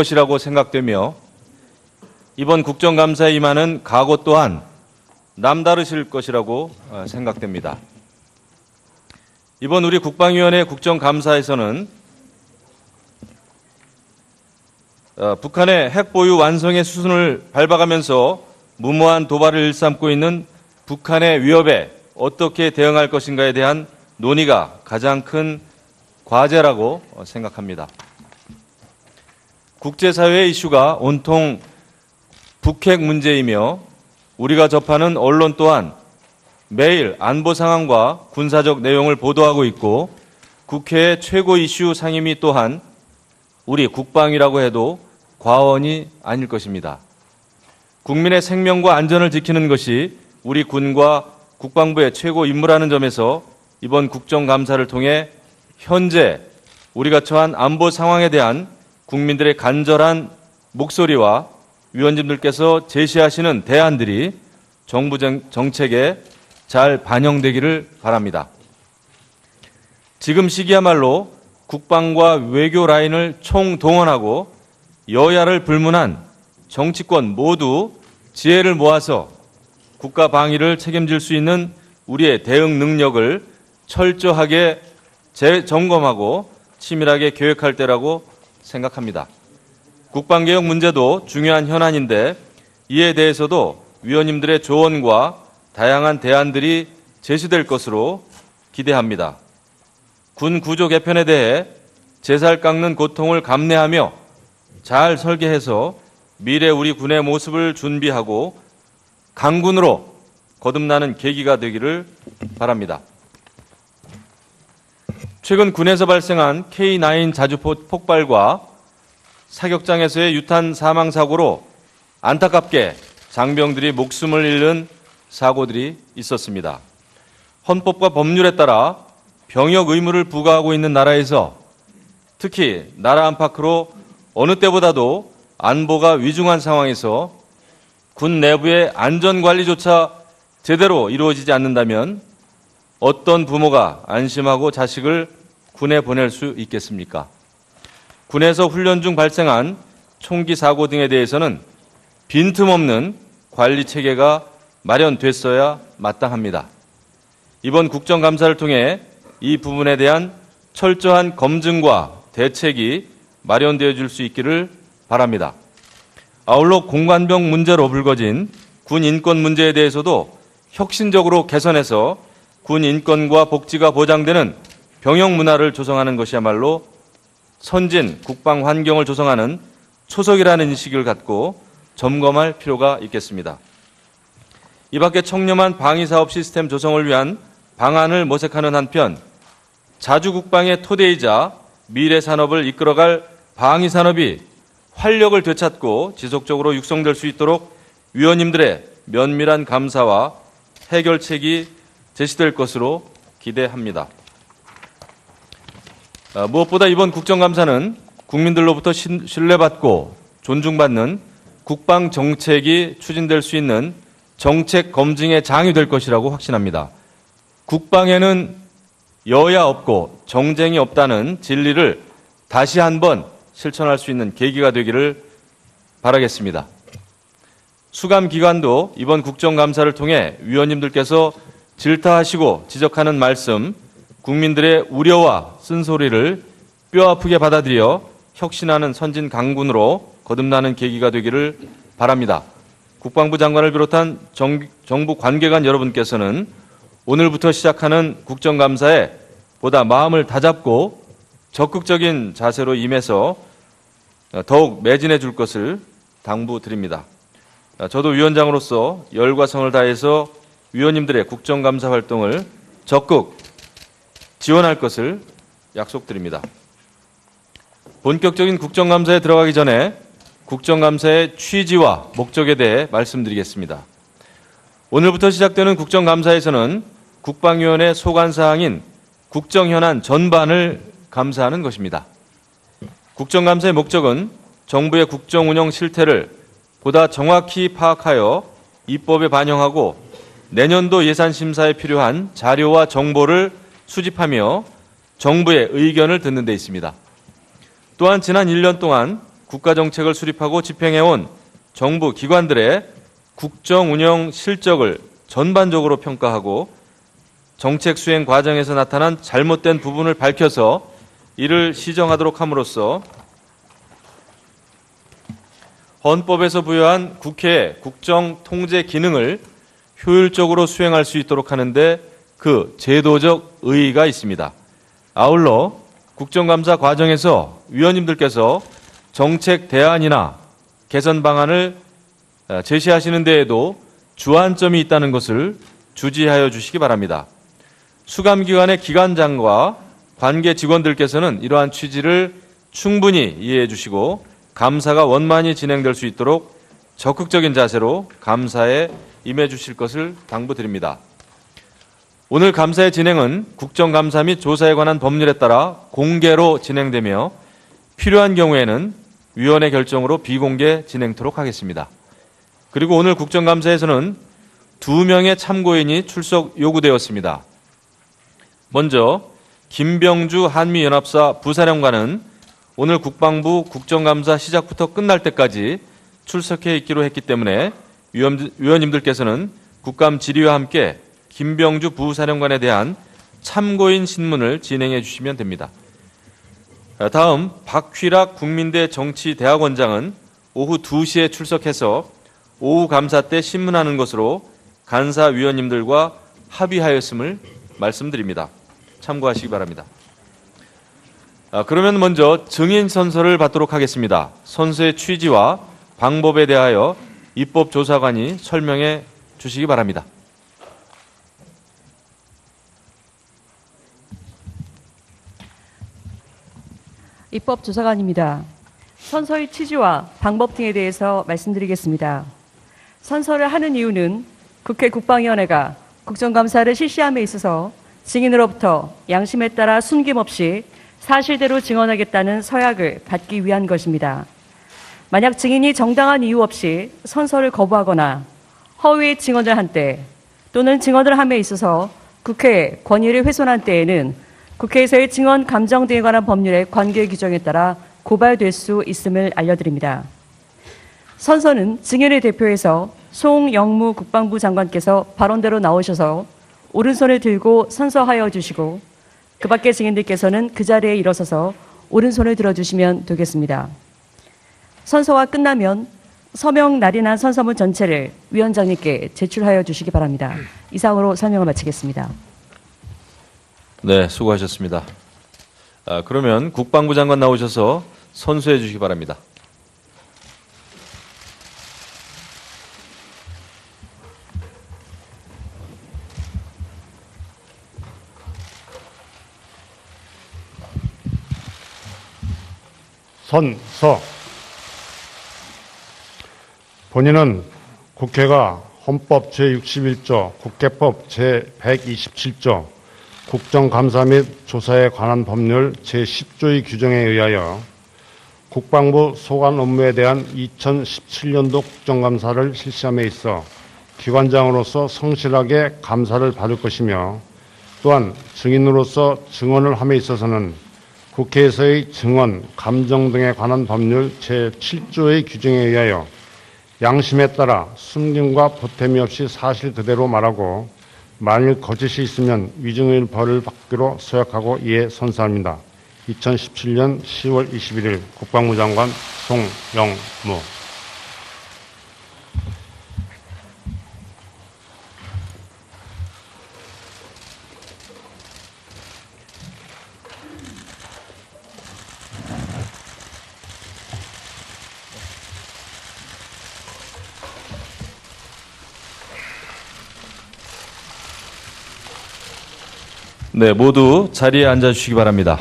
것이라고 생각되며 이번 국정감사에 임하는 각오 또한 남다르실 것이라고 생각됩니다. 이번 우리 국방위원회 국정감사에서는 북한의 핵보유 완성의 수순을 밟아가면서 무모한 도발을 일삼고 있는 북한의 위협에 어떻게 대응할 것인가에 대한 논의가 가장 큰 과제라고 생각합니다. 국제사회의 이슈가 온통 북핵 문제이며 우리가 접하는 언론 또한 매일 안보 상황과 군사적 내용을 보도하고 있고 국회의 최고 이슈 상임위 또한 우리 국방이라고 해도 과언이 아닐 것입니다. 국민의 생명과 안전을 지키는 것이 우리 군과 국방부의 최고 임무라는 점에서 이번 국정감사를 통해 현재 우리가 처한 안보 상황에 대한 국민들의 간절한 목소리와 위원님들께서 제시하시는 대안들이 정부 정책에 잘 반영되기를 바랍니다. 지금 시기야말로 국방과 외교 라인을 총동원하고 여야를 불문한 정치권 모두 지혜를 모아서 국가 방위를 책임질 수 있는 우리의 대응 능력을 철저하게 재점검하고 치밀하게 계획할 때라고 생각합니다. 국방개혁 문제도 중요한 현안인데 이에 대해서도 위원님들의 조언과 다양한 대안들이 제시될 것으로 기대합니다. 군 구조 개편에 대해 제살 깎는 고통을 감내하며 잘 설계해서 미래 우리 군의 모습을 준비하고 강군으로 거듭나는 계기가 되기를 바랍니다. 최근 군에서 발생한 K9 자주포 폭발과 사격장에서의 유탄 사망 사고로 안타깝게 장병들이 목숨을 잃는 사고들이 있었습니다. 헌법과 법률에 따라 병역 의무를 부과하고 있는 나라에서 특히 나라 안팎으로 어느 때보다도 안보가 위중한 상황에서 군 내부의 안전관리조차 제대로 이루어지지 않는다면 어떤 부모가 안심하고 자식을 군에 보낼 수 있겠습니까? 군에서 훈련 중 발생한 총기 사고 등에 대해서는 빈틈없는 관리 체계가 마련됐어야 마땅합니다. 이번 국정감사를 통해 이 부분에 대한 철저한 검증과 대책이 마련되어 줄 수 있기를 바랍니다. 아울러 공관병 문제로 불거진 군 인권 문제에 대해서도 혁신적으로 개선해서 군 인권과 복지가 보장되는 병역 문화를 조성하는 것이야말로 선진 국방 환경을 조성하는 초석이라는 인식을 갖고 점검할 필요가 있겠습니다. 이 밖에 청렴한 방위사업 시스템 조성을 위한 방안을 모색하는 한편 자주국방의 토대이자 미래 산업을 이끌어갈 방위산업이 활력을 되찾고 지속적으로 육성될 수 있도록 위원님들의 면밀한 감사와 해결책이 제시될 것으로 기대합니다. 무엇보다 이번 국정감사는 국민들로부터 신뢰받고 존중받는 국방 정책이 추진될 수 있는 정책 검증의 장이 될 것이라고 확신합니다. 국방에는 여야 없고 정쟁이 없다는 진리를 다시 한번 실천할 수 있는 계기가 되기를 바라겠습니다. 수감 기관도 이번 국정감사를 통해 위원님들께서 질타하시고 지적하는 말씀, 국민들의 우려와 쓴소리를 뼈아프게 받아들여 혁신하는 선진 강군으로 거듭나는 계기가 되기를 바랍니다. 국방부 장관을 비롯한 정부 관계관 여러분께서는 오늘부터 시작하는 국정감사에 보다 마음을 다잡고 적극적인 자세로 임해서 더욱 매진해 줄 것을 당부드립니다. 저도 위원장으로서 열과 성을 다해서 위원님들의 국정감사 활동을 적극 지원할 것을 약속드립니다. 본격적인 국정감사에 들어가기 전에 국정감사의 취지와 목적에 대해 말씀드리겠습니다. 오늘부터 시작되는 국정감사에서는 국방위원회 소관사항인 국정현안 전반을 감사하는 것입니다. 국정감사의 목적은 정부의 국정운영 실태를 보다 정확히 파악하여 입법에 반영하고 내년도 예산심사에 필요한 자료와 정보를 수집하며 정부의 의견을 듣는 데 있습니다. 또한 지난 1년 동안 국가정책을 수립하고 집행해온 정부 기관들의 국정 운영 실적을 전반적으로 평가하고 정책 수행 과정에서 나타난 잘못된 부분을 밝혀서 이를 시정하도록 함으로써 헌법에서 부여한 국회의 국정 통제 기능을 효율적으로 수행할 수 있도록 하는데 그 제도적 의의가 있습니다. 아울러 국정감사 과정에서 위원님들께서 정책 대안이나 개선 방안을 제시하시는 데에도 주안점이 있다는 것을 주지하여 주시기 바랍니다. 수감기관의 기관장과 관계 직원들께서는 이러한 취지를 충분히 이해해 주시고 감사가 원만히 진행될 수 있도록 적극적인 자세로 감사에 임해 주실 것을 당부드립니다. 오늘 감사의 진행은 국정감사 및 조사에 관한 법률에 따라 공개로 진행되며 필요한 경우에는 위원회 결정으로 비공개 진행토록 하겠습니다. 그리고 오늘 국정감사에서는 2명의 참고인이 출석 요구되었습니다. 먼저 김병주 한미연합사 부사령관은 오늘 국방부 국정감사 시작부터 끝날 때까지 출석해 있기로 했기 때문에 위원님들께서는 국감 질의와 함께 김병주 부사령관에 대한 참고인 신문을 진행해 주시면 됩니다. 다음 박휘락 국민대 정치대학원장은 오후 2시에 출석해서 오후 감사 때 신문하는 것으로 간사위원님들과 합의하였음을 말씀드립니다. 참고하시기 바랍니다. 그러면 먼저 증인 선서를 받도록 하겠습니다. 선서의 취지와 방법에 대하여 입법조사관이 설명해 주시기 바랍니다. 입법조사관입니다. 선서의 취지와 방법 등에 대해서 말씀드리겠습니다. 선서를 하는 이유는 국회 국방위원회가 국정감사를 실시함에 있어서 증인으로부터 양심에 따라 숨김없이 사실대로 증언하겠다는 서약을 받기 위한 것입니다. 만약 증인이 정당한 이유 없이 선서를 거부하거나 허위의 증언을 한 때 또는 증언을 함에 있어서 국회의 권위를 훼손한 때에는 국회에서의 증언 감정 등에 관한 법률의 관계 규정에 따라 고발될 수 있음을 알려드립니다. 선서는 증인을 대표해서 송영무 국방부 장관께서 발언대로 나오셔서 오른손을 들고 선서하여 주시고 그 밖의 증인들께서는 그 자리에 일어서서 오른손을 들어주시면 되겠습니다. 선서가 끝나면 서명 날인한 선서문 전체를 위원장님께 제출하여 주시기 바랍니다. 이상으로 설명을 마치겠습니다. 네, 수고하셨습니다. 그러면 국방부 장관 나오셔서 선수해 주시기 바랍니다. 선서. 본인은 국회가 헌법 제61조, 국회법 제127조, 국정감사 및 조사에 관한 법률 제10조의 규정에 의하여 국방부 소관 업무에 대한 2017년도 국정감사를 실시함에 있어 기관장으로서 성실하게 감사를 받을 것이며 또한 증인으로서 증언을 함에 있어서는 국회에서의 증언, 감정 등에 관한 법률 제7조의 규정에 의하여 양심에 따라 숨김과 보탬이 없이 사실 그대로 말하고 만일 거짓이 있으면 위증의 벌을 받기로 서약하고 이에 선서합니다. 2017년 10월 21일 국방부 장관 송영무. 네, 모두 자리에 앉아주시기 바랍니다.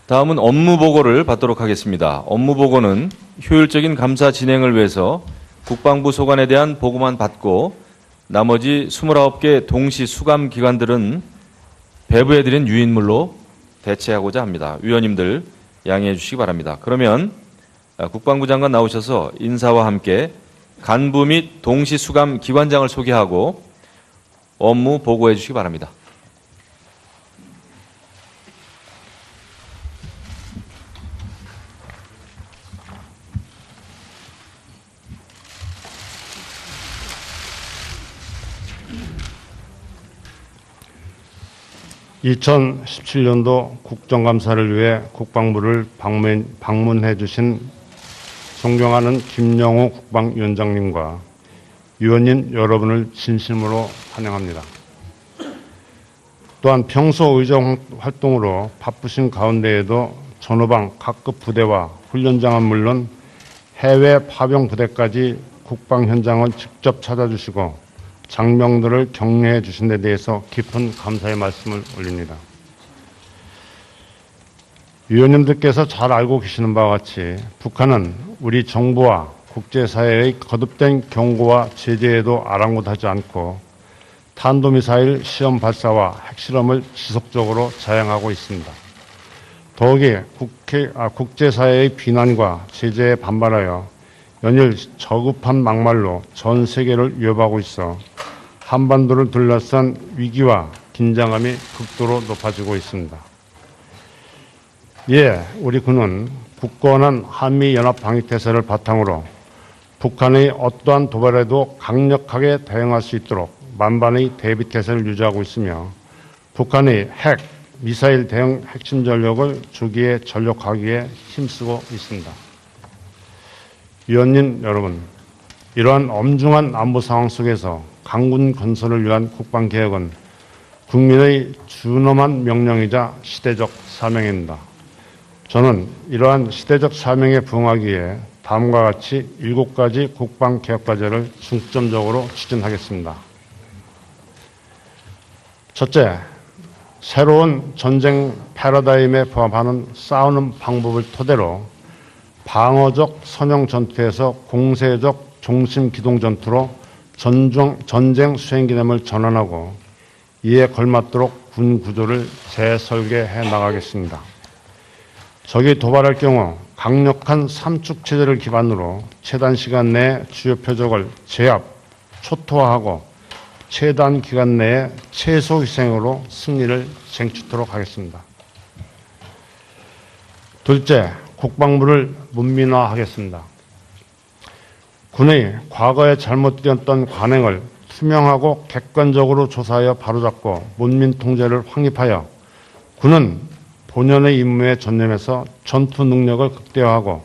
다음은 업무보고를 받도록 하겠습니다. 업무보고는 효율적인 감사 진행을 위해서 국방부 소관에 대한 보고만 받고 나머지 29개 동시 수감 기관들은 배부해드린 유인물로 대체하고자 합니다. 위원님들 양해해 주시기 바랍니다. 그러면 국방부 장관 나오셔서 인사와 함께 간부 및 동시 수감 기관장을 소개하고 업무 보고해 주시기 바랍니다. 2017년도 국정감사를 위해 국방부를 방문해 주신 존경하는 김영호 국방위원장님과 위원님 여러분을 진심으로 환영합니다. 또한 평소 의정 활동으로 바쁘신 가운데에도 전후방 각급 부대와 훈련장은 물론 해외 파병 부대까지 국방 현장을 직접 찾아주시고 장병들을 격려해 주신 데 대해서 깊은 감사의 말씀을 올립니다. 위원님들께서 잘 알고 계시는 바와 같이 북한은 우리 정부와 국제사회의 거듭된 경고와 제재에도 아랑곳하지 않고 탄도미사일 시험 발사와 핵실험을 지속적으로 자행하고 있습니다. 더욱이 국제사회의 비난과 제재에 반발하여 연일 저급한 막말로 전 세계를 위협하고 있어 한반도를 둘러싼 위기와 긴장감이 극도로 높아지고 있습니다. 이에 우리 군은 굳건한 한미연합방위태세를 바탕으로 북한의 어떠한 도발에도 강력하게 대응할 수 있도록 만반의 대비태세를 유지하고 있으며 북한의 핵, 미사일 대응 핵심 전력을 조기에 전력하기에 힘쓰고 있습니다. 위원님 여러분, 이러한 엄중한 안보 상황 속에서 강군 건설을 위한 국방개혁은 국민의 준엄한 명령이자 시대적 사명입니다. 저는 이러한 시대적 사명에 부응하기 위해 다음과 같이 7가지 국방개혁과제를 중점적으로 추진하겠습니다. 첫째, 새로운 전쟁 패러다임에 부합하는 싸우는 방법을 토대로 방어적 선형 전투에서 공세적 종심 기동 전투로 전쟁 수행 개념을 전환하고 이에 걸맞도록 군 구조를 재설계해 나가겠습니다. 적이 도발할 경우 강력한 삼축 체제를 기반으로 최단 시간 내에 주요 표적을 제압, 초토화하고 최단 기간 내에 최소 희생으로 승리를 쟁취토록 하겠습니다. 둘째, 국방부를 문민화하겠습니다. 군의 과거에 잘못되었던 관행을 투명하고 객관적으로 조사하여 바로잡고 문민 통제를 확립하여 군은 본연의 임무에 전념해서 전투 능력을 극대화하고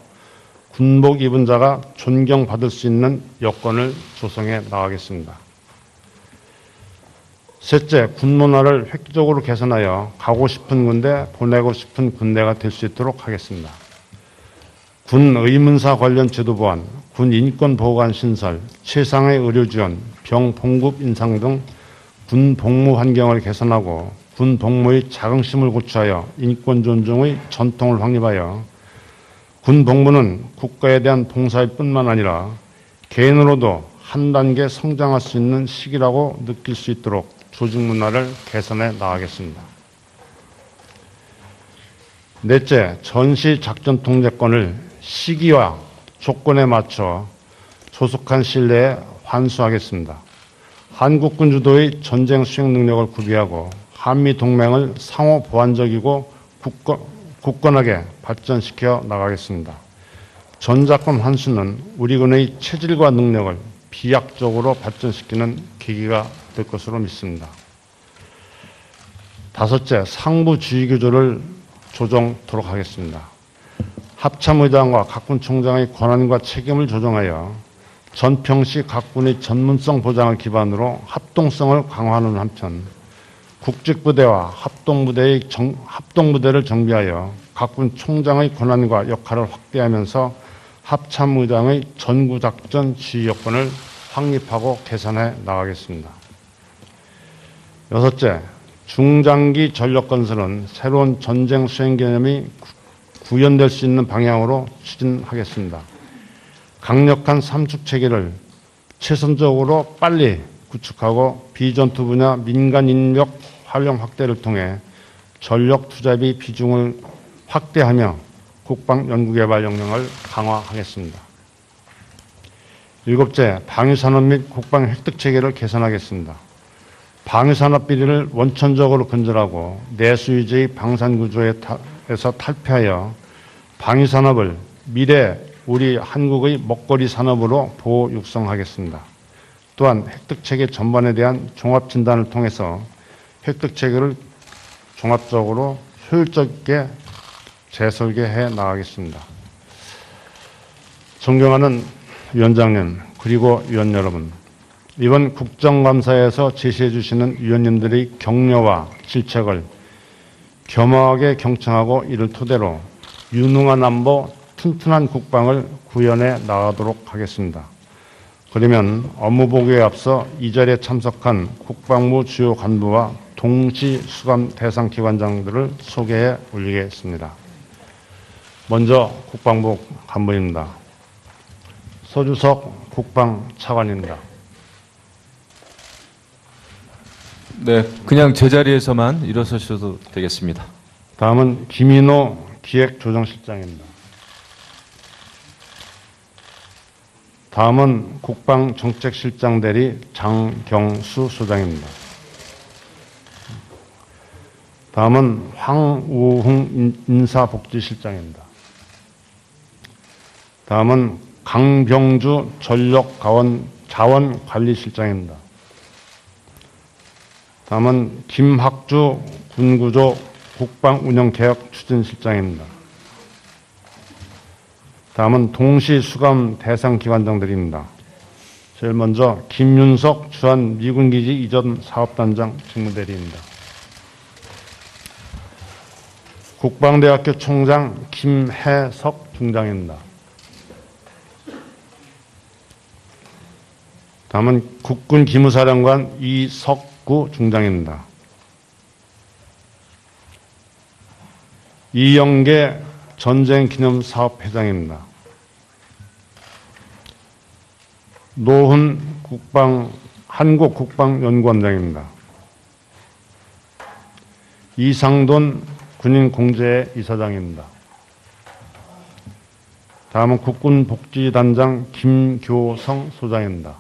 군복 입은 자가 존경받을 수 있는 여건을 조성해 나가겠습니다. 셋째, 군 문화를 획기적으로 개선하여 가고 싶은 군대, 보내고 싶은 군대가 될 수 있도록 하겠습니다. 군 의문사 관련 제도 보완, 군 인권보호관 신설, 최상의 의료 지원, 병 봉급 인상 등 군 복무 환경을 개선하고 군 복무의 자긍심을 고취하여 인권 존중의 전통을 확립하여 군 복무는 국가에 대한 봉사일 뿐만 아니라 개인으로도 한 단계 성장할 수 있는 시기라고 느낄 수 있도록 조직 문화를 개선해 나가겠습니다. 넷째, 전시 작전 통제권을 시기와 조건에 맞춰 조속한 시일 내에 환수하겠습니다. 한국군 주도의 전쟁 수행 능력을 구비하고 한미 동맹을 상호 보완적이고 굳건하게 발전시켜 나가겠습니다. 전작권 환수는 우리 군의 체질과 능력을 비약적으로 발전시키는 계기가 될 것으로 믿습니다. 다섯째, 상부 지휘 구조를 조정토록 하겠습니다. 합참의장과 각군 총장의 권한과 책임을 조정하여 전평시 각군의 전문성 보장을 기반으로 합동성을 강화하는 한편 국직부대와 합동부대를 정비하여 각군 총장의 권한과 역할을 확대하면서 합참의장의 전구작전 지휘 여건을 확립하고 개선해 나가겠습니다. 여섯째, 중장기 전력 건설은 새로운 전쟁 수행 개념이 구현될 수 있는 방향으로 추진하겠습니다. 강력한 삼축 체계를 최선적으로 빨리 구축하고 비전투 분야 민간 인력 활용 확대를 통해 전력 투자비 비중을 확대하며 국방 연구개발 역량을 강화하겠습니다. 일곱째, 방위산업 및 국방 획득 체계를 개선하겠습니다. 방위산업 비리를 원천적으로 근절하고 내수 위주의 방산 구조에서 탈피하여 방위산업을 미래 우리 한국의 먹거리 산업으로 보호 육성하겠습니다. 또한 획득체계 전반에 대한 종합진단을 통해서 획득체계를 종합적으로 효율적이게 재설계해 나가겠습니다. 존경하는 위원장님 그리고 위원 여러분, 이번 국정감사에서 제시해 주시는 위원님들의 격려와 질책을 겸허하게 경청하고 이를 토대로 유능한 안보, 튼튼한 국방을 구현해 나가도록 하겠습니다. 그러면 업무보고에 앞서 이 자리에 참석한 국방부 주요 간부와 동시 수감 대상 기관장들을 소개해 올리겠습니다. 먼저 국방부 간부입니다. 서주석 국방차관입니다. 네, 그냥 제자리에서만 일어서셔도 되겠습니다. 다음은 김인호 기획조정실장입니다. 다음은 국방정책실장 대리 장경수 소장입니다. 다음은 황우흥 인사복지실장입니다. 다음은 강병주 전력자원관리실장입니다. 다음은 김학주 군구조 국방운영개혁추진실장입니다. 다음은 동시수감 대상기관장들입니다. 제일 먼저 김윤석 주한 미군기지 이전 사업단장 직무대리입니다. 국방대학교 총장 김해석 중장입니다. 다음은 국군기무사령관 이석구 중장입니다. 이영계 전쟁기념사업회장입니다. 노훈 한국국방연구원장입니다. 이상돈 군인공제 이사장입니다. 다음은 국군복지단장 김교성 소장입니다.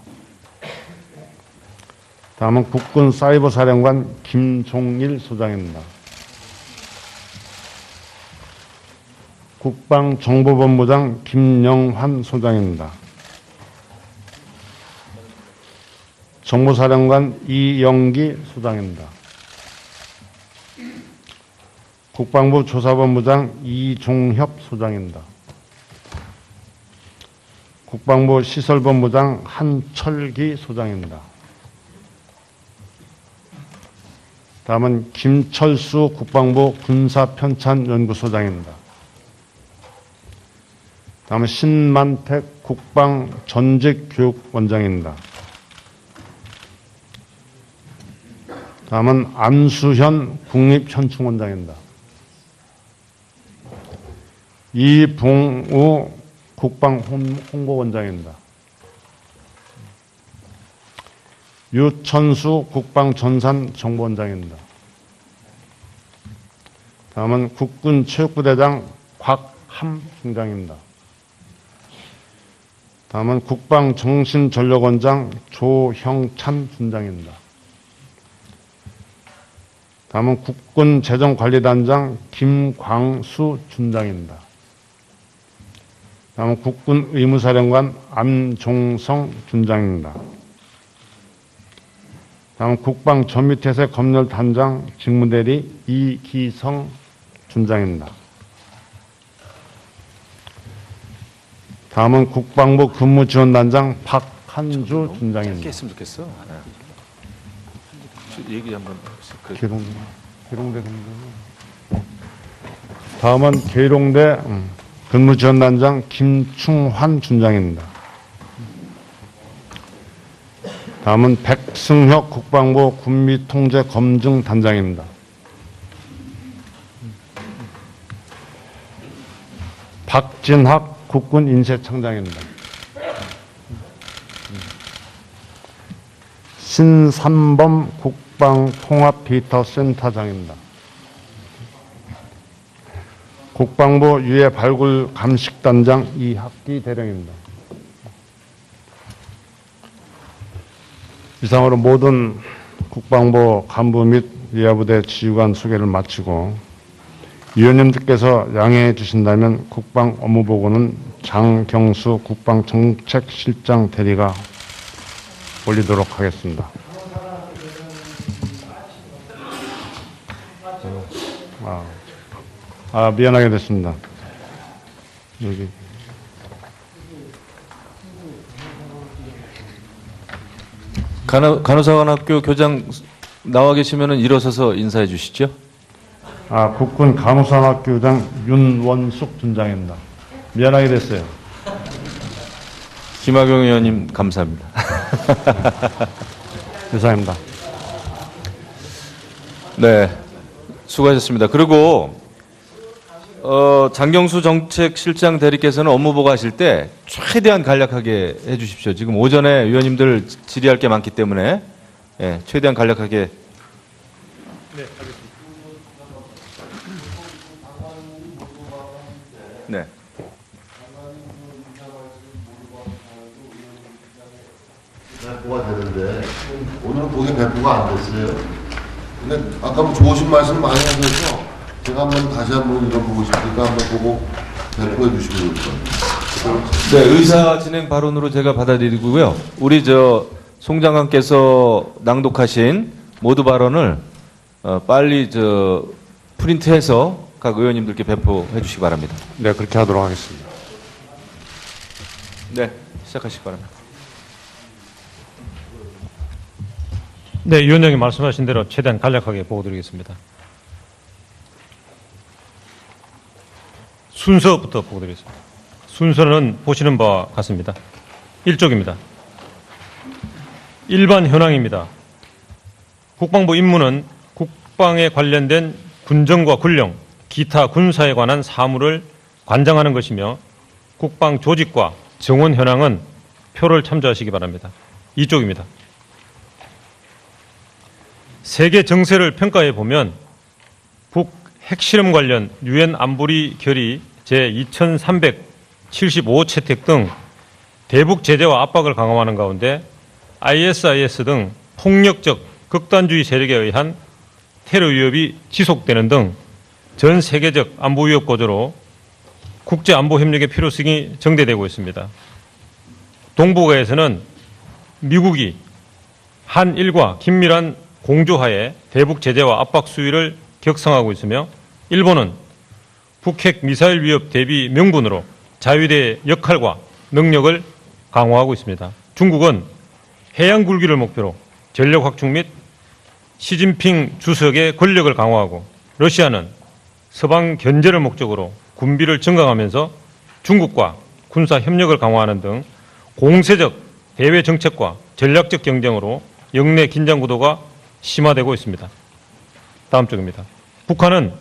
다음은 국군사이버사령관 김종일 소장입니다. 국방정보본부장 김영환 소장입니다. 정보사령관 이영기 소장입니다. 국방부 조사본부장 이종협 소장입니다. 국방부 시설본부장 한철기 소장입니다. 다음은 김철수 국방부 군사편찬연구소장입니다. 다음은 신만택 국방전직교육원장입니다. 다음은 안수현 국립현충원장입니다. 이봉우 국방홍보원장입니다. 유천수 국방전산정보원장입니다. 다음은 국군체육부대장 곽함 중장입니다. 다음은 국방정신전력원장 조형찬 준장입니다. 다음은 국군재정관리단장 김광수 준장입니다. 다음은 국군의무사령관 안종성 준장입니다. 다음은 국방전미태세 검열단장 직무대리 이기성 준장입니다. 다음은 국방부 근무지원단장 박한주 준장입니다. 했으면 좋겠어. 얘기 한번 계룡대 다음은 계룡대 근무지원단장 김충환 준장입니다. 다음은 백승혁 국방부 군미통제검증단장입니다. 박진학 국군인쇄청장입니다. 신삼범 국방통합데이터센터장입니다. 국방부 유해발굴감식단장 이학기 대령입니다. 이상으로 모든 국방부 간부 및 예하부대 지휘관 소개를 마치고 위원님들께서 양해해 주신다면 국방업무보고는 장경수 국방정책실장 대리가 올리도록 하겠습니다. 미안하게 됐습니다. 여기. 간호사관학교 교장 나와 계시면 일어서서 인사해 주시죠. 국군 간호사학교장 윤원숙 준장입니다. 미안하게 됐어요. 김학용 의원님 감사합니다. 이상입니다. 네, 수고하셨습니다. 그리고 장경수 정책실장 대리께서는 업무 보고하실 때 최대한 간략하게 해주십시오. 지금 오전에 의원님들 질의할 게 많기 때문에 최대한 간략하게. 네, 알겠습니다. 네. 배포가 되는데 오늘은 거기 배포가 안 됐어요. 근데 아까 뭐 좋으신 말씀 많이 하셔서 제가 한번 다시 한번 읽어보고 싶으니까 한번 보고 배포해 주시면 좋을 것 같아요. 네, 의사 진행 발언으로 제가 받아들이고요. 우리 송 장관께서 낭독하신 모두 발언을 빨리 프린트해서 각 의원님들께 배포해 주시기 바랍니다. 네, 그렇게 하도록 하겠습니다. 네, 시작하시기 바랍니다. 네, 위원장님 말씀하신 대로 최대한 간략하게 보고드리겠습니다. 순서부터 보고드리겠습니다. 순서는 보시는 바와 같습니다. 1쪽입니다. 일반 현황입니다. 국방부 임무는 국방에 관련된 군정과 군령, 기타 군사에 관한 사무를 관장하는 것이며 국방 조직과 정원 현황은 표를 참조하시기 바랍니다. 2쪽입니다. 세계 정세를 평가해 보면 북 핵실험 관련 유엔 안보리 결의 제2375 채택 등 대북 제재와 압박을 강화하는 가운데 ISIS 등 폭력적 극단주의 세력에 의한 테러 위협이 지속되는 등 전 세계적 안보 위협 고조로 국제 안보 협력의 필요성이 정대되고 있습니다. 동북아에서는 미국이 한일과 긴밀한 공조하에 대북 제재와 압박 수위를 격상하고 있으며 일본은 북핵 미사일 위협 대비 명분으로 자위대의 역할과 능력을 강화하고 있습니다. 중국은 해양 굴기를 목표로 전력 확충 및 시진핑 주석의 권력을 강화하고 러시아는 서방 견제를 목적으로 군비를 증강하면서 중국과 군사 협력을 강화하는 등 공세적 대외 정책과 전략적 경쟁으로 영내 긴장 구도가 심화되고 있습니다. 다음 쪽입니다. 북한은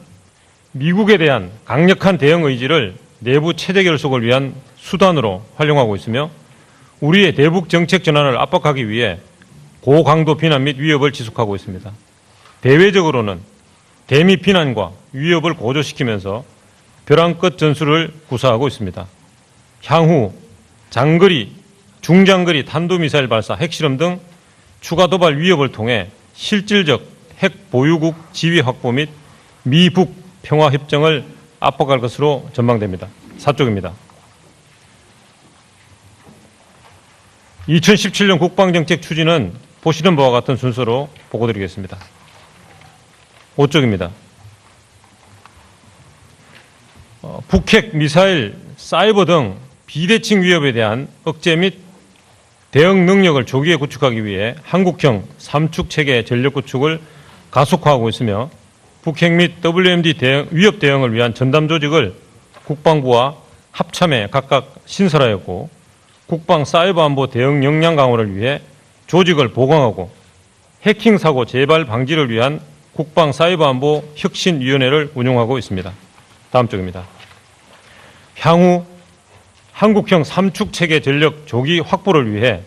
미국에 대한 강력한 대응 의지를 내부 체제 결속을 위한 수단으로 활용하고 있으며 우리의 대북 정책 전환을 압박하기 위해 고강도 비난 및 위협을 지속하고 있습니다. 대외적으로는 대미 비난과 위협을 고조시키면서 벼랑 끝 전술을 구사하고 있습니다. 향후 장거리, 중장거리 탄도미사일 발사, 핵실험 등 추가 도발 위협을 통해 실질적 핵 보유국 지위 확보 및 미북 평화협정을 압박할 것으로 전망됩니다. 4쪽입니다. 2017년 국방정책 추진은 보시는 바와 같은 순서로 보고드리겠습니다. 5쪽입니다. 북핵, 미사일, 사이버 등 비대칭 위협에 대한 억제 및 대응 능력을 조기에 구축하기 위해 한국형 3축 체계 전력 구축을 가속화하고 있으며 북핵 및 WMD 위협 대응을 위한 전담 조직을 국방부와 합참에 각각 신설하였고 국방 사이버 안보 대응 역량 강화를 위해 조직을 보강하고 해킹 사고 재발 방지를 위한 국방 사이버 안보 혁신위원회를 운영하고 있습니다. 다음 쪽입니다. 향후 한국형 3축 체계 전력 조기 확보를 위해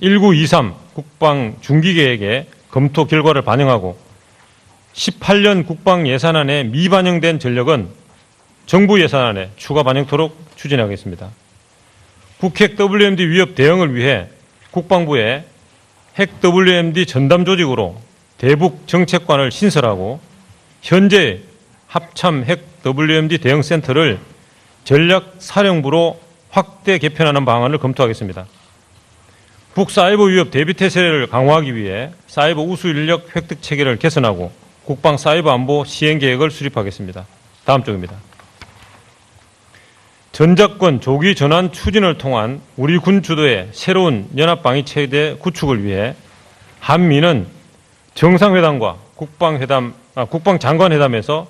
1923 국방 중기계획의 검토 결과를 반영하고 18년 국방 예산안에 미반영된 전력은 정부 예산안에 추가 반영토록 추진하겠습니다. 북핵 WMD 위협 대응을 위해 국방부에 핵 WMD 전담 조직으로 대북 정책관을 신설하고 현재 합참 핵 WMD 대응 센터를 전략 사령부로 확대 개편하는 방안을 검토하겠습니다. 북사이버 위협 대비 태세를 강화하기 위해 사이버 우수 인력 획득 체계를 개선하고 국방 사이버 안보 시행 계획을 수립하겠습니다. 다음 쪽입니다. 전작권 조기 전환 추진을 통한 우리 군 주도의 새로운 연합방위 체제 구축을 위해 한미는 정상회담과 국방장관회담에서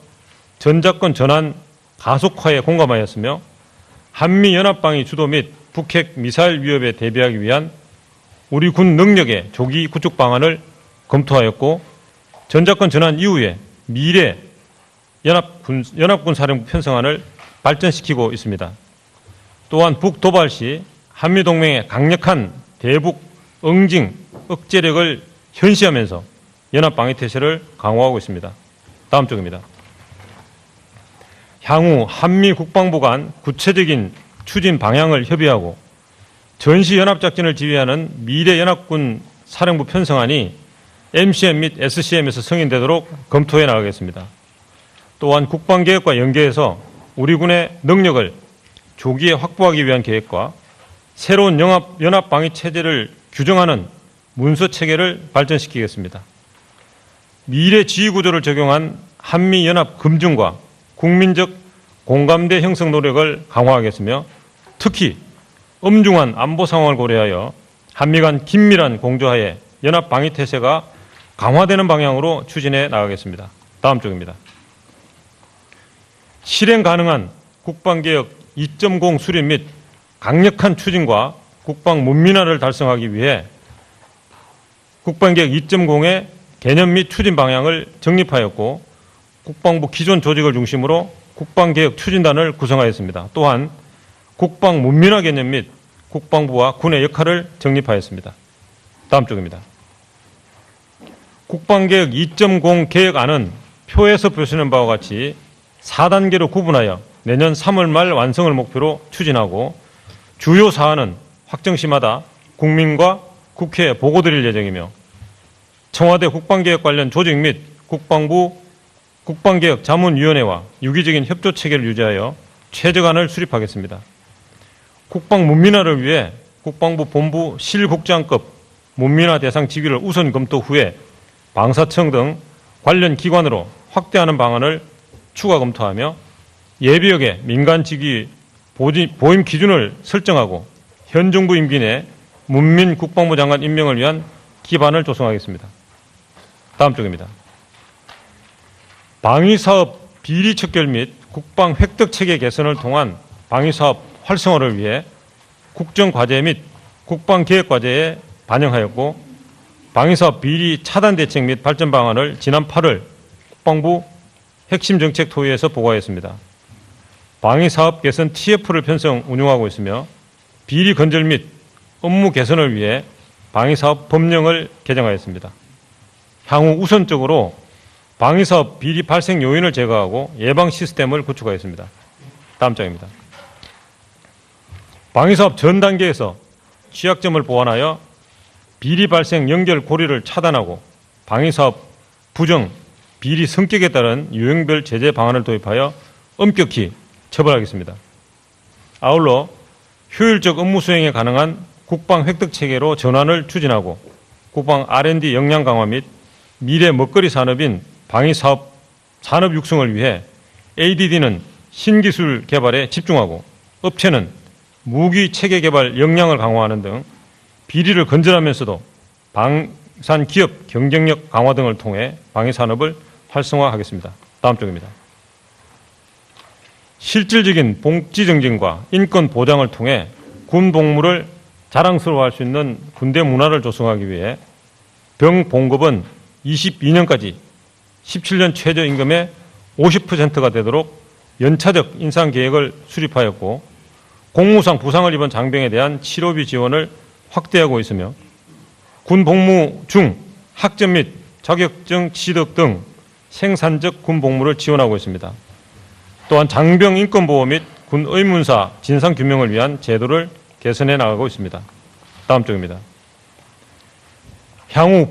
전작권 전환 가속화에 공감하였으며 한미 연합방위 주도 및 북핵 미사일 위협에 대비하기 위한 우리 군 능력의 조기 구축 방안을 검토하였고 전작권 전환 이후에 미래 연합군 사령부 편성안을 발전시키고 있습니다. 또한 북도발 시 한미동맹의 강력한 대북 응징 억제력을 현시하면서 연합방위태세를 강화하고 있습니다. 다음 쪽입니다. 향후 한미 국방부 간 구체적인 추진 방향을 협의하고 전시연합작전을 지휘하는 미래 연합군 사령부 편성안이 MCM 및 SCM에서 승인되도록 검토해 나가겠습니다. 또한 국방계획과 연계해서 우리 군의 능력을 조기에 확보하기 위한 계획과 새로운 연합방위체제를 규정하는 문서체계를 발전시키겠습니다. 미래 지휘구조를 적용한 한미연합 금중과 국민적 공감대 형성 노력을 강화하겠으며 특히 엄중한 안보 상황을 고려하여 한미 간 긴밀한 공조하에 연합방위태세가 강화되는 방향으로 추진해 나가겠습니다. 다음 쪽입니다. 실행 가능한 국방개혁 2.0 수립 및 강력한 추진과 국방 문민화를 달성하기 위해 국방개혁 2.0의 개념 및 추진 방향을 정립하였고 국방부 기존 조직을 중심으로 국방개혁 추진단을 구성하였습니다. 또한 국방 문민화 개념 및 국방부와 군의 역할을 정립하였습니다. 다음 쪽입니다. 국방개혁 2.0 계획안은 표에서 보시는 바와 같이 4단계로 구분하여 내년 3월 말 완성을 목표로 추진하고 주요 사안은 확정 시마다 국민과 국회에 보고드릴 예정이며 청와대 국방개혁 관련 조직 및 국방부 국방개혁 자문위원회와 유기적인 협조체계를 유지하여 최저안을 수립하겠습니다. 국방 문민화를 위해 국방부 본부 실국장급 문민화 대상 직위를 우선 검토 후에 방사청 등 관련 기관으로 확대하는 방안을 추가 검토하며 예비역의 민간 직위 보임 기준을 설정하고 현 정부 임기 내 문민 국방부 장관 임명을 위한 기반을 조성하겠습니다. 다음 쪽입니다. 방위사업 비리 척결 및 국방 획득 체계 개선을 통한 방위사업 활성화를 위해 국정과제 및 국방계획과제에 반영하였고 방위사업 비리 차단 대책 및 발전 방안을 지난 8월 국방부 핵심 정책 토의에서 보고하였습니다. 방위사업 개선 TF를 편성 운용하고 있으며 비리 건절 및 업무 개선을 위해 방위사업 법령을 개정하였습니다. 향후 우선적으로 방위사업 비리 발생 요인을 제거하고 예방 시스템을 구축하였습니다. 다음 장입니다. 방위사업 전 단계에서 취약점을 보완하여 비리 발생 연결 고리를 차단하고 방위사업 부정, 비리 성격에 따른 유형별 제재 방안을 도입하여 엄격히 처벌하겠습니다. 아울러 효율적 업무 수행에 가능한 국방 획득 체계로 전환을 추진하고 국방 R&D 역량 강화 및 미래 먹거리 산업인 방위사업 산업 육성을 위해 ADD는 신기술 개발에 집중하고 업체는 무기 체계 개발 역량을 강화하는 등 비리를 건절하면서도 방산 기업 경쟁력 강화 등을 통해 방위산업을 활성화하겠습니다. 다음 쪽입니다. 실질적인 복지 정진과 인권 보장을 통해 군 복무를 자랑스러워할 수 있는 군대 문화를 조성하기 위해 병봉급은 22년까지 17년 최저임금의 50%가 되도록 연차적 인상 계획을 수립하였고 공무상 부상을 입은 장병에 대한 치료비 지원을 확대하고 있으며 군 복무 중 학점 및 자격증 취득 등 생산적 군 복무를 지원하고 있습니다. 또한 장병 인권보호 및 군 의문사 진상규명을 위한 제도를 개선해 나가고 있습니다. 다음 쪽입니다. 향후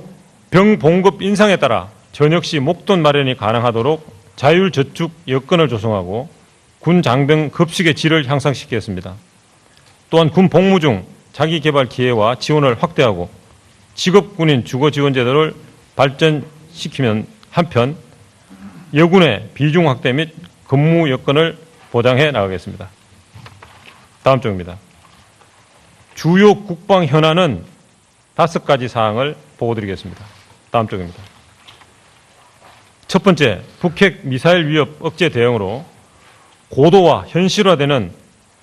병봉급 인상에 따라 전역 시 목돈 마련이 가능하도록 자율저축 여건을 조성하고 군 장병 급식의 질을 향상시키겠습니다. 또한 군 복무 중 자기개발 기회와 지원을 확대하고 직업군인 주거지원제도를 발전시키면 한편 여군의 비중 확대 및 근무 여건을 보장해 나가겠습니다. 다음 쪽입니다. 주요 국방 현안은 5가지 사항을 보고드리겠습니다. 다음 쪽입니다. 첫 번째, 북핵 미사일 위협 억제 대응으로 고도화 현실화되는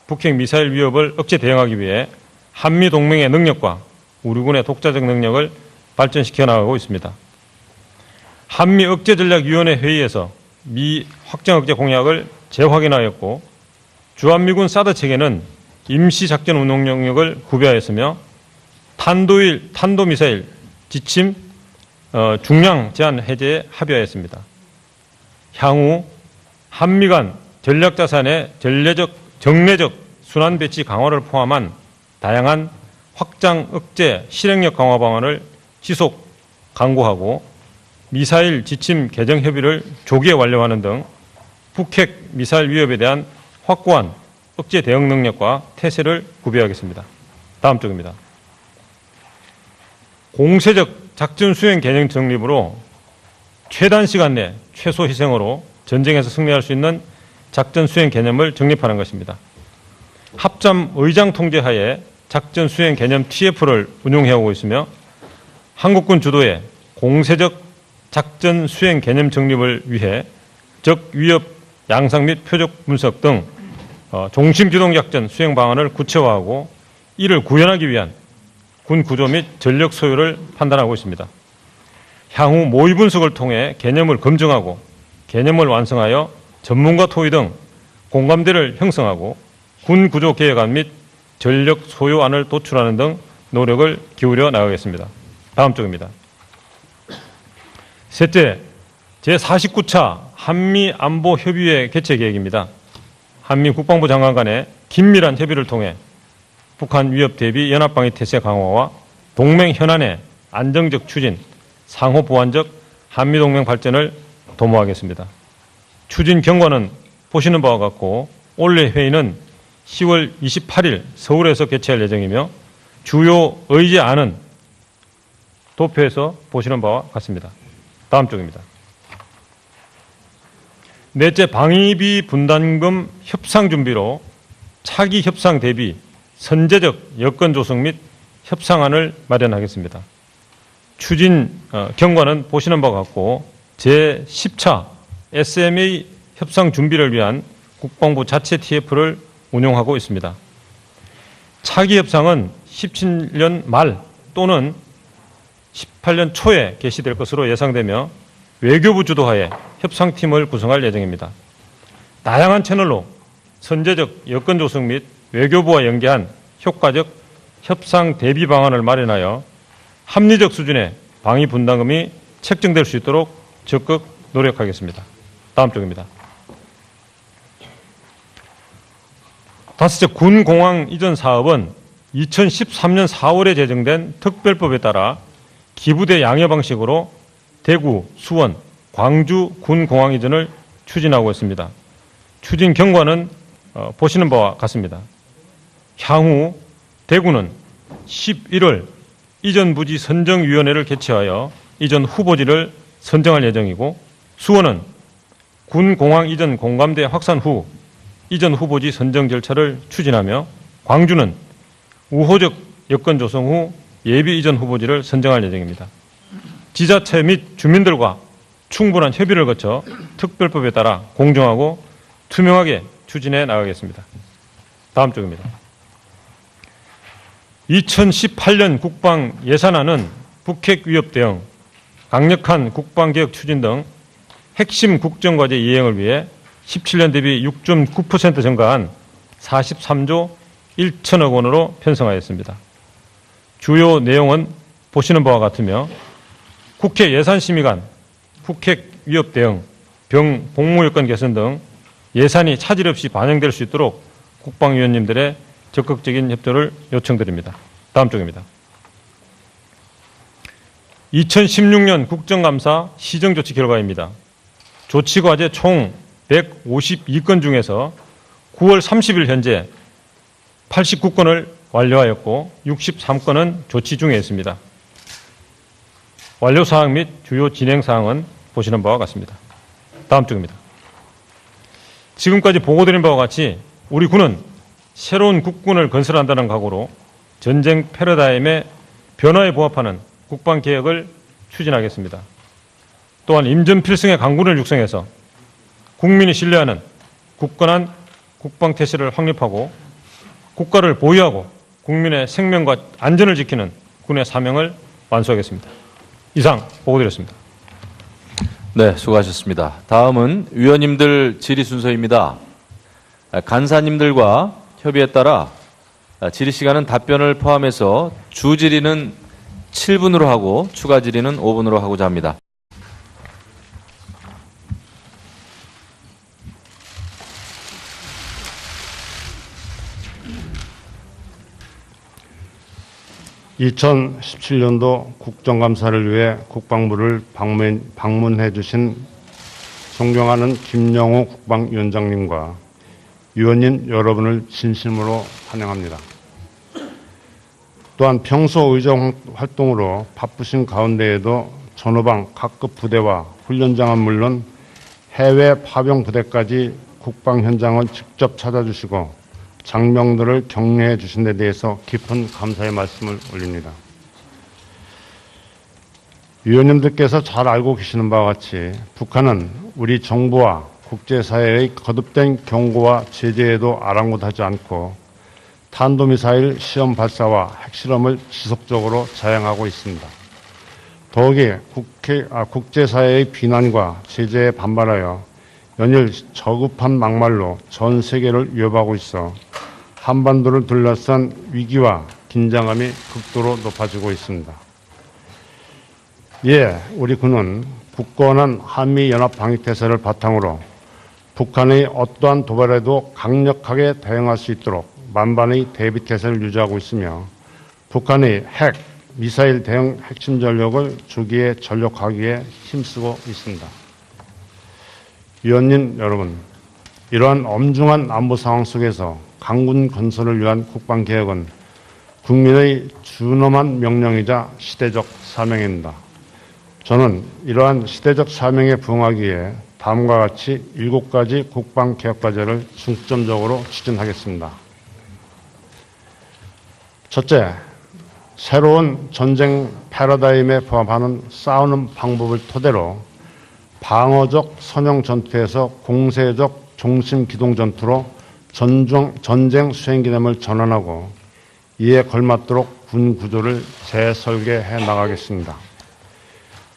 북핵 미사일 위협을 억제 대응하기 위해 한미 동맹의 능력과 우리군의 독자적 능력을 발전시켜 나가고 있습니다. 한미 억제전략위원회 회의에서 미 확장 억제 공약을 재확인하였고 주한미군 사드 체계는 임시작전 운용 영역을 구비하였으며 탄도미사일 지침 중량 제한 해제에 합의하였습니다. 향후 한미 간 전략자산의 정례적 순환 배치 강화를 포함한 다양한 확장 억제 실행력 강화 방안을 지속 강구하고 미사일 지침 개정 협의를 조기에 완료하는 등 북핵 미사일 위협에 대한 확고한 억제 대응 능력과 태세를 구비하겠습니다. 다음 쪽입니다. 공세적 작전 수행 개념 정립으로 최단 시간 내 최소 희생으로 전쟁에서 승리할 수 있는 작전 수행 개념을 정립하는 것입니다. 합참 의장 통제하에 작전 수행 개념 TF를 운용해오고 있으며 한국군 주도의 공세적 작전 수행 개념 정립을 위해 적 위협 양상 및 표적 분석 등 종심 기동 작전 수행 방안을 구체화하고 이를 구현하기 위한 군 구조 및 전력 소요를 판단하고 있습니다. 향후 모의 분석을 통해 개념을 검증하고 개념을 완성하여 전문가 토의 등 공감대를 형성하고 군 구조 개혁안 및 전력 소요안을 도출하는 등 노력을 기울여 나가겠습니다. 다음 쪽입니다. 셋째, 제49차 한미안보협의회 개최 계획입니다. 한미 국방부 장관 간의 긴밀한 협의를 통해 북한 위협 대비 연합방위 태세 강화와 동맹 현안의 안정적 추진, 상호 보완적 한미동맹 발전을 도모하겠습니다. 추진 경과는 보시는 바와 같고 올해 회의는 10월 28일 서울에서 개최할 예정이며 주요 의제안은 도표에서 보시는 바와 같습니다. 다음 쪽입니다. 넷째, 방위비 분담금 협상 준비로 차기 협상 대비 선제적 여건 조성 및 협상안을 마련하겠습니다. 추진 경과는 보시는 바와 같고 제10차 SMA 협상 준비를 위한 국방부 자체 TF를 운용하고 있습니다. 차기 협상은 17년 말 또는 18년 초에 개시될 것으로 예상되며 외교부 주도하에 협상팀을 구성할 예정입니다. 다양한 채널로 선제적 여건 조성 및 외교부와 연계한 효과적 협상 대비 방안을 마련하여 합리적 수준의 방위 분담금이 책정될 수 있도록 적극 노력하겠습니다. 다음 쪽입니다. 다섯째, 군공항 이전 사업은 2013년 4월에 제정된 특별법에 따라 기부대 양여 방식으로 대구, 수원, 광주 군공항 이전을 추진하고 있습니다. 추진 경과는 보시는 바와 같습니다. 향후 대구는 11월 이전 부지 선정위원회를 개최하여 이전 후보지를 선정할 예정이고 수원은 군공항 이전 공감대 확산 후 이전 후보지 선정 절차를 추진하며 광주는 우호적 여건 조성 후 예비 이전 후보지를 선정할 예정입니다. 지자체 및 주민들과 충분한 협의를 거쳐 특별법에 따라 공정하고 투명하게 추진해 나가겠습니다. 다음 쪽입니다. 2018년 국방 예산안은 북핵 위협 대응, 강력한 국방개혁 추진 등 핵심 국정과제 이행을 위해 17년 대비 6.9% 증가한 43조 1천억 원으로 편성하였습니다. 주요 내용은 보시는 바와 같으며 국회 예산심의관, 북핵 위협 대응, 병 복무 여건 개선 등 예산이 차질 없이 반영될 수 있도록 국방위원님들의 적극적인 협조를 요청드립니다. 다음 쪽입니다. 2016년 국정감사 시정조치 결과입니다. 조치과제 총 152건 중에서 9월 30일 현재 89건을 완료하였고 63건은 조치 중에 있습니다. 완료사항 및 주요 진행사항은 보시는 바와 같습니다. 다음 다음 쪽입니다. 지금까지 보고드린 바와 같이 우리 군은 새로운 국군을 건설한다는 각오로 전쟁 패러다임의 변화에 부합하는 국방개혁을 추진하겠습니다. 또한 임전필승의 강군을 육성해서 국민이 신뢰하는 굳건한 국방태세를 확립하고 국가를 보유하고 국민의 생명과 안전을 지키는 군의 사명을 완수하겠습니다. 이상 보고드렸습니다. 네, 수고하셨습니다. 다음은 위원님들 질의 순서입니다. 간사님들과 협의에 따라 질의 시간은 답변을 포함해서 주 질의는 7분으로 하고 추가 질의는 5분으로 하고자 합니다. (2017년도) 국정감사를 위해 국방부를 방문해 주신 존경하는 김영호 국방위원장님과 위원님 여러분을 진심으로 환영합니다. 또한 평소 의정 활동으로 바쁘신 가운데에도 전후방 각급 부대와 훈련장은 물론 해외 파병 부대까지 국방 현장을 직접 찾아주시고 장병들을 격려해 주신 데 대해서 깊은 감사의 말씀을 올립니다. 위원님들께서 잘 알고 계시는 바와 같이 북한은 우리 정부와 국제사회의 거듭된 경고와 제재에도 아랑곳하지 않고 탄도미사일 시험 발사와 핵실험을 지속적으로 자행하고 있습니다. 더욱이 국제사회의 비난과 제재에 반발하여 연일 저급한 막말로 전 세계를 위협하고 있어 한반도를 둘러싼 위기와 긴장감이 극도로 높아지고 있습니다. 이에 우리 군은 굳건한 한미연합방위태세를 바탕으로 북한의 어떠한 도발에도 강력하게 대응할 수 있도록 만반의 대비태세를 유지하고 있으며 북한의 핵, 미사일 대응 핵심 전력을 주기에 전력하기에 힘쓰고 있습니다. 위원님 여러분, 이러한 엄중한 안보 상황 속에서 강군 건설을 위한 국방개혁은 국민의 준엄한 명령이자 시대적 사명입니다. 저는 이러한 시대적 사명에 부응하기 위해 다음과 같이 7가지 국방개혁 과제를 중점적으로 추진하겠습니다. 첫째, 새로운 전쟁 패러다임에 부합하는 싸우는 방법을 토대로 방어적 선형 전투에서 공세적 중심 기동 전투로 전쟁 수행 개념을 전환하고 이에 걸맞도록 군 구조를 재설계해 나가겠습니다.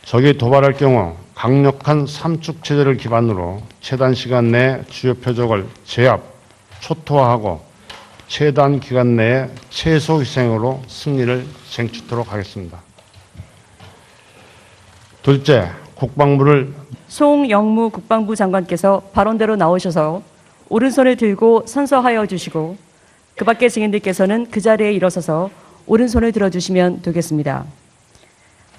적이 도발할 경우 강력한 삼축 체제를 기반으로 최단 시간 내에 주요 표적을 제압, 초토화하고 최단 기간 내에 최소 희생으로 승리를 쟁취토록 하겠습니다. 둘째, 국방부를 송영무 국방부 장관께서 발언대로 나오셔서 오른손을 들고 선서하여 주시고 그 밖의 증인들께서는 그 자리에 일어서서 오른손을 들어주시면 되겠습니다.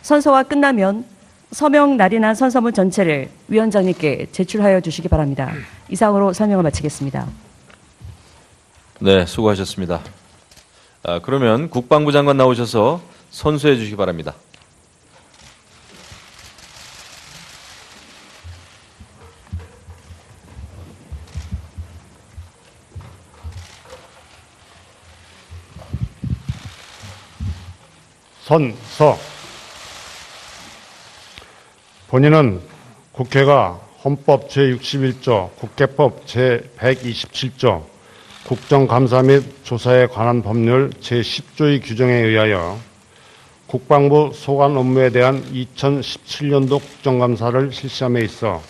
선서가 끝나면 서명 날인한 선서문 전체를 위원장님께 제출하여 주시기 바랍니다. 이상으로 설명을 마치겠습니다. 네, 수고하셨습니다. 그러면 국방부 장관 나오셔서 선수해 주시기 바랍니다. 선서. 본인은 국회가 헌법 제61조, 국회법 제127조, 국정감사 및 조사에 관한 법률 제10조의 규정에 의하여 국방부 소관 업무에 대한 2017년도 국정감사를 실시함에 있어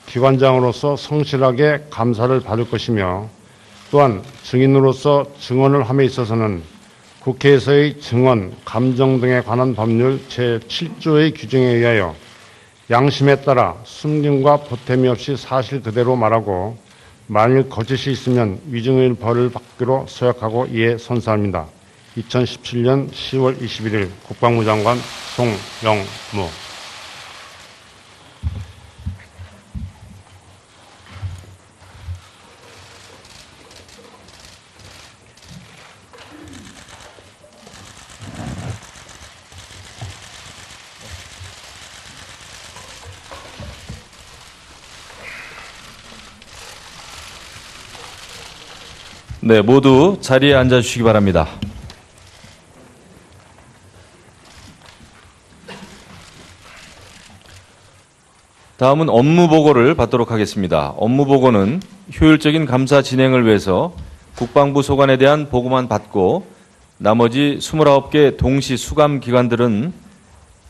기관장으로서 성실하게 감사를 받을 것이며 또한 증인으로서 증언을 함에 있어서는 국회에서의 증언, 감정 등에 관한 법률 제7조의 규정에 의하여 양심에 따라 숨김과 보탬이 없이 사실 그대로 말하고 만일 거짓이 있으면 위증의 벌을 받기로 서약하고 이에 선서합니다. 2017년 10월 21일 국방부 장관 송영무. 네, 모두 자리에 앉아주시기 바랍니다. 다음은 업무 보고를 받도록 하겠습니다. 업무 보고는 효율적인 감사 진행을 위해서 국방부 소관에 대한 보고만 받고 나머지 29개 동시 수감 기관들은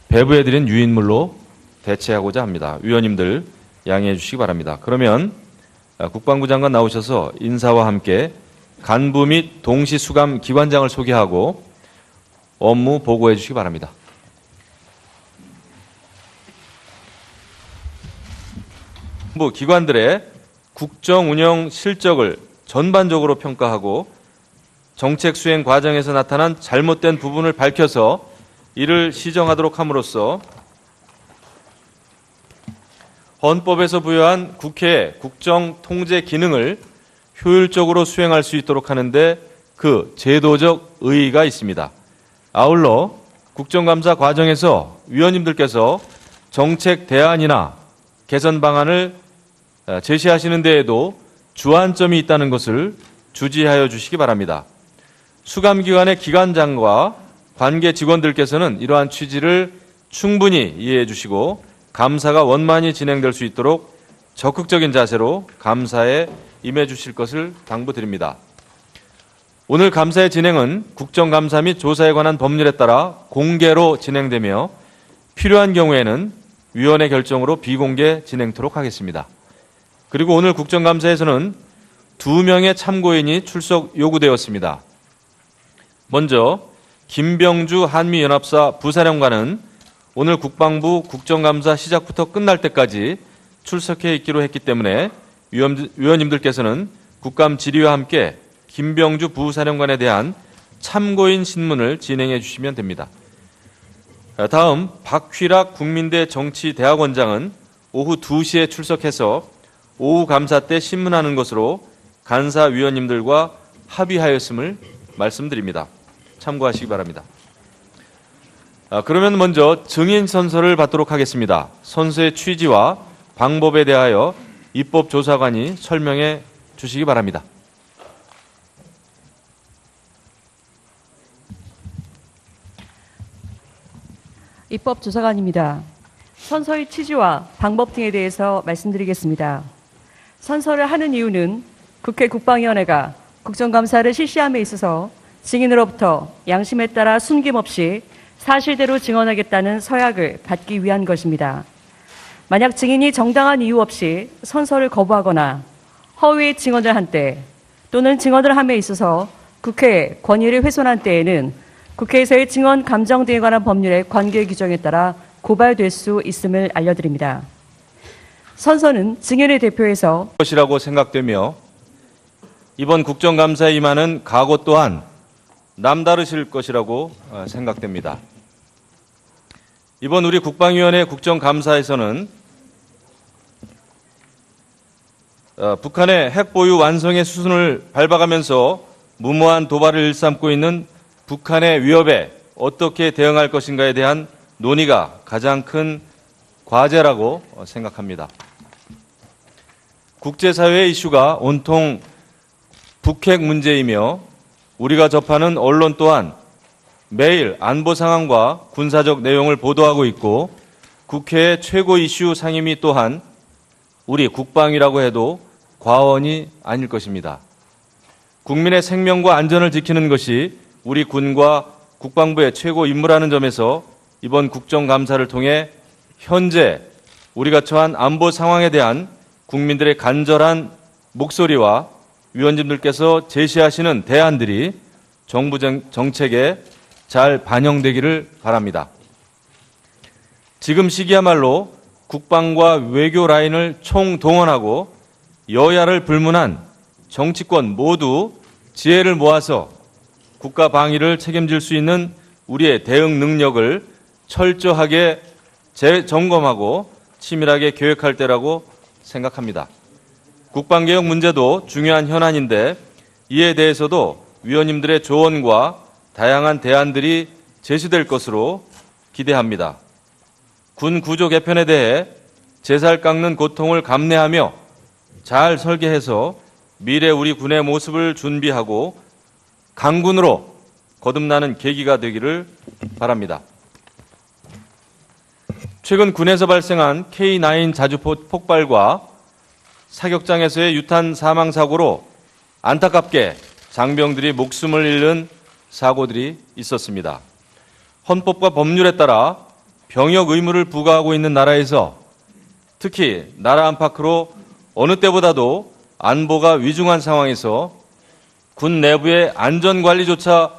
배부해드린 유인물로 대체하고자 합니다. 위원님들 양해해 주시기 바랍니다. 그러면 국방부 장관 나오셔서 인사와 함께 간부 및 동시 수감 기관장을 소개하고 업무 보고해 주시기 바랍니다. 정부 기관들의 국정 운영 실적을 전반적으로 평가하고 정책 수행 과정에서 나타난 잘못된 부분을 밝혀서 이를 시정하도록 함으로써 헌법에서 부여한 국회의 국정 통제 기능을 효율적으로 수행할 수 있도록 하는데 그 제도적 의의가 있습니다. 아울러 국정감사 과정에서 위원님들께서 정책 대안이나 개선 방안을 제시하시는 데에도 주안점이 있다는 것을 주지하여 주시기 바랍니다. 수감기관의 기관장과 관계 직원들께서는 이러한 취지를 충분히 이해해 주시고 감사가 원만히 진행될 수 있도록 적극적인 자세로 감사에 임해 주실 것을 당부드립니다. 오늘 감사의 진행은 국정감사 및 조사에 관한 법률에 따라 공개로 진행되며 필요한 경우에는 위원회 결정으로 비공개 진행토록 하겠습니다. 그리고 오늘 국정감사에서는 2명의 참고인이 출석 요구되었습니다. 먼저 김병주 한미연합사 부사령관은 오늘 국방부 국정감사 시작부터 끝날 때까지 출석해 있기로 했기 때문에 위원님들께서는 국감 질의와 함께 김병주 부사령관에 대한 참고인 신문을 진행해 주시면 됩니다. 다음 박휘락 국민대 정치대학원장은 오후 2시에 출석해서 오후 감사 때 신문하는 것으로 간사위원님들과 합의하였음을 말씀드립니다. 참고하시기 바랍니다. 그러면 먼저 증인 선서를 받도록 하겠습니다. 선서의 취지와 방법에 대하여 입법조사관이 설명해 주시기 바랍니다. 입법조사관입니다. 선서의 취지와 방법 등에 대해서 말씀드리겠습니다. 선서를 하는 이유는 국회 국방위원회가 국정감사를 실시함에 있어서 증인으로부터 양심에 따라 숨김없이 사실대로 증언하겠다는 서약을 받기 위한 것입니다. 만약 증인이 정당한 이유 없이 선서를 거부하거나 허위 증언을 한 때 또는 증언을 함에 있어서 국회의 권위를 훼손한 때에는 국회에서의 증언 감정 등에 관한 법률의 관계 규정에 따라 고발될 수 있음을 알려드립니다. 선서는 증인을 대표해서 것이라고 생각되며 이번 국정감사에 임하는 각오 또한 남다르실 것이라고 생각됩니다. 이번 우리 국방위원회 국정감사에서는 북한의 핵보유 완성의 수순을 밟아가면서 무모한 도발을 일삼고 있는 북한의 위협에 어떻게 대응할 것인가에 대한 논의가 가장 큰 과제라고 생각합니다. 국제사회의 이슈가 온통 북핵 문제이며 우리가 접하는 언론 또한 매일 안보 상황과 군사적 내용을 보도하고 있고 국회의 최고 이슈 상임위 또한 우리 국방이라고 해도 과언이 아닐 것입니다. 국민의 생명과 안전을 지키는 것이 우리 군과 국방부의 최고 임무라는 점에서 이번 국정감사를 통해 현재 우리가 처한 안보 상황에 대한 국민들의 간절한 목소리와 위원님들께서 제시하시는 대안들이 정부 정책에 잘 반영되기를 바랍니다. 지금 시기야말로 국방과 외교 라인을 총동원하고 여야를 불문한 정치권 모두 지혜를 모아서 국가 방위를 책임질 수 있는 우리의 대응 능력을 철저하게 재점검하고 치밀하게 계획할 때라고 생각합니다. 국방개혁 문제도 중요한 현안인데 이에 대해서도 위원님들의 조언과 다양한 대안들이 제시될 것으로 기대합니다. 군 구조 개편에 대해 제살 깎는 고통을 감내하며 잘 설계해서 미래 우리 군의 모습을 준비하고 강군으로 거듭나는 계기가 되기를 바랍니다. 최근 군에서 발생한 K9 자주포 폭발과 사격장에서의 유탄 사망 사고로 안타깝게 장병들이 목숨을 잃는 사고들이 있었습니다. 헌법과 법률에 따라 병역 의무를 부과하고 있는 나라에서 특히 나라 안팎으로 어느 때보다도 안보가 위중한 상황에서 군 내부의 안전관리조차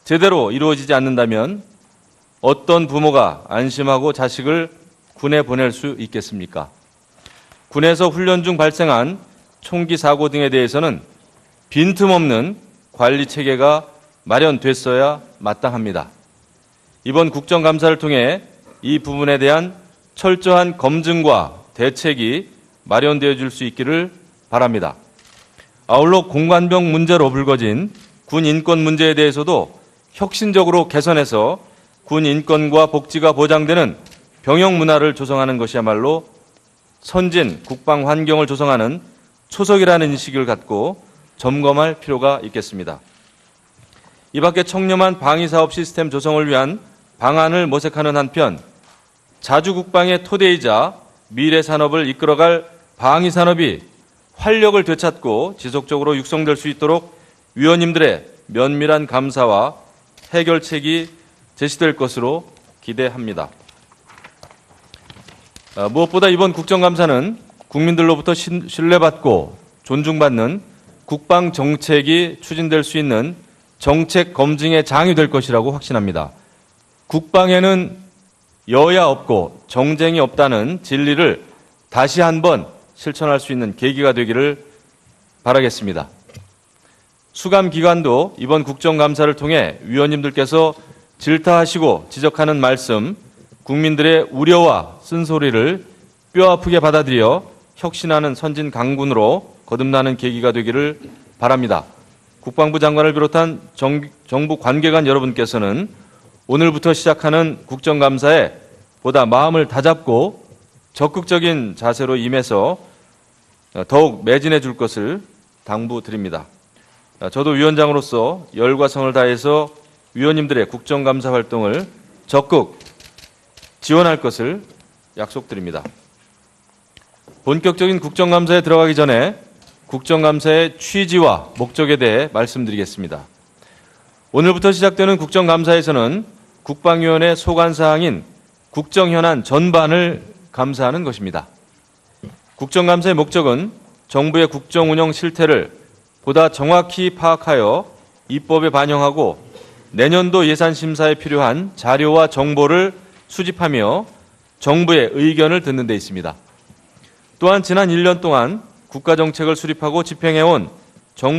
제대로 이루어지지 않는다면 어떤 부모가 안심하고 자식을 군에 보낼 수 있겠습니까? 군에서 훈련 중 발생한 총기 사고 등에 대해서는 빈틈없는 관리 체계가 마련됐어야 마땅합니다. 이번 국정감사를 통해 이 부분에 대한 철저한 검증과 대책이 마련되어 줄 수 있기를 바랍니다. 아울러 공관병 문제로 불거진 군 인권 문제에 대해서도 혁신적으로 개선해서 군 인권과 복지가 보장되는 병역 문화를 조성하는 것이야말로 선진 국방 환경을 조성하는 초석이라는 인식을 갖고 점검할 필요가 있겠습니다. 이 밖에 청렴한 방위사업 시스템 조성을 위한 방안을 모색하는 한편 자주국방의 토대이자 미래 산업을 이끌어갈 방위산업이 활력을 되찾고 지속적으로 육성될 수 있도록 위원님들의 면밀한 감사와 해결책이 제시될 것으로 기대합니다. 무엇보다 이번 국정감사는 국민들로부터 신뢰받고 존중받는 국방 정책이 추진될 수 있는 정책 검증의 장이 될 것이라고 확신합니다. 국방에는 여야 없고 정쟁이 없다는 진리를 다시 한번 실천할 수 있는 계기가 되기를 바라겠습니다. 수감 기관도 이번 국정감사를 통해 위원님들께서 질타하시고 지적하는 말씀, 국민들의 우려와 쓴소리를 뼈아프게 받아들여 혁신하는 선진 강군으로 거듭나는 계기가 되기를 바랍니다. 국방부 장관을 비롯한 정부 관계관 여러분께서는 오늘부터 시작하는 국정감사에 보다 마음을 다잡고 적극적인 자세로 임해서 더욱 매진해 줄 것을 당부드립니다. 저도 위원장으로서 열과 성을 다해서 위원님들의 국정감사 활동을 적극 지원할 것을 약속드립니다. 본격적인 국정감사에 들어가기 전에 국정감사의 취지와 목적에 대해 말씀드리겠습니다. 오늘부터 시작되는 국정감사에서는 국방위원회 소관사항인 국정현안 전반을 감사하는 것입니다. 국정감사의 목적은 정부의 국정운영 실태를 보다 정확히 파악하여 입법에 반영하고 내년도 예산심사에 필요한 자료와 정보를 수집하며 정부의 의견을 듣는 데 있습니다. 또한 지난 1년 동안 국가정책을 수립하고 집행해온